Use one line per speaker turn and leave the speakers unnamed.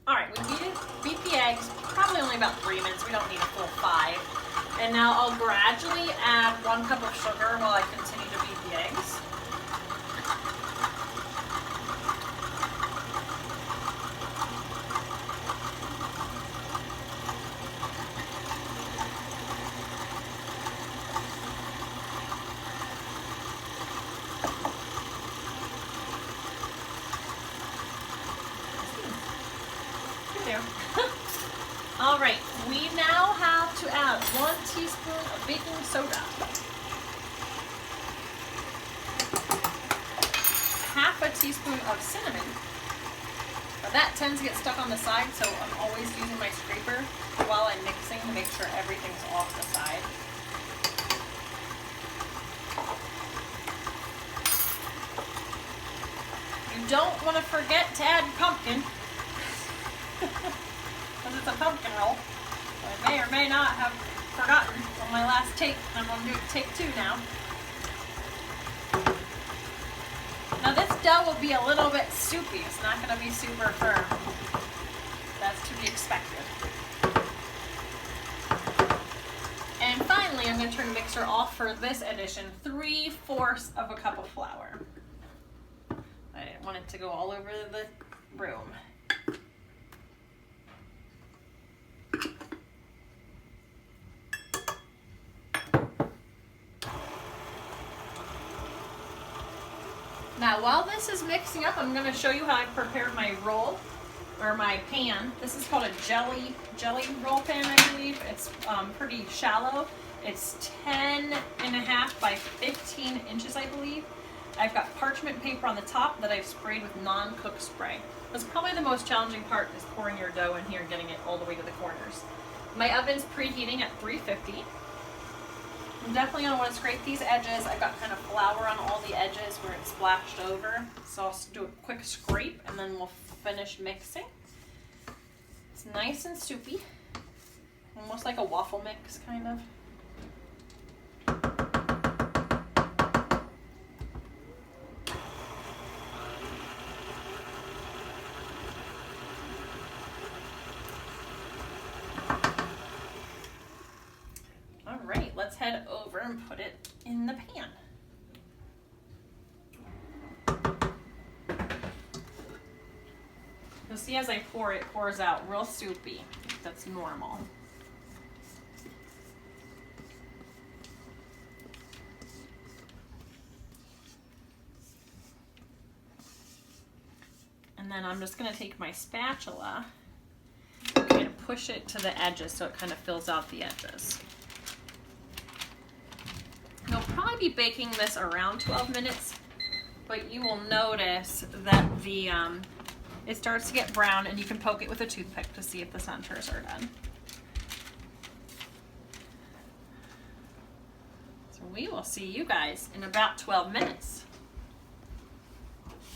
All right, we beat the eggs, probably only about 3 minutes. We don't need a full 5. And now I'll gradually add 1 cup of sugar while I continue to beat the eggs. All right, we now have to add 1 teaspoon of baking soda, half a teaspoon of cinnamon. Now that tends to get stuck on the side, so I'm always using my scraper while I'm mixing to make sure everything's off the side. You don't want to forget to add pumpkin. Because it's a pumpkin roll. So I may or may not have forgotten on my last take. I'm going to do take 2 now. Now this dough will be a little bit soupy. It's not going to be super firm. That's to be expected. And finally, I'm going to turn the mixer off for this addition. 3/4 of a cup of flour. I didn't want it to go all over the room. Now while this is mixing up, I'm going to show you how I prepared my roll, or my pan. This is called a jelly roll pan, I believe. It's pretty shallow. It's 10.5 by 15 inches, I believe. I've got parchment paper on the top that I've sprayed with non-cook spray. That's probably the most challenging part, is pouring your dough in here and getting it all the way to the corners. My oven's preheating at 350. I'm definitely going to want to scrape these edges. I've got kind of flour on all the edges where it's splashed over. So I'll do a quick scrape and then we'll finish mixing. It's nice and soupy. Almost like a waffle mix, kind of. Alright, let's head over and put it in the pan. You'll see as I pour it, pours out real soupy. That's normal. And then I'm just going to take my spatula and push it to the edges so it kind of fills out the edges. You'll probably be baking this around 12 minutes, but you will notice that it starts to get brown, and you can poke it with a toothpick to see if the centers are done. So we will see you guys in about 12 minutes.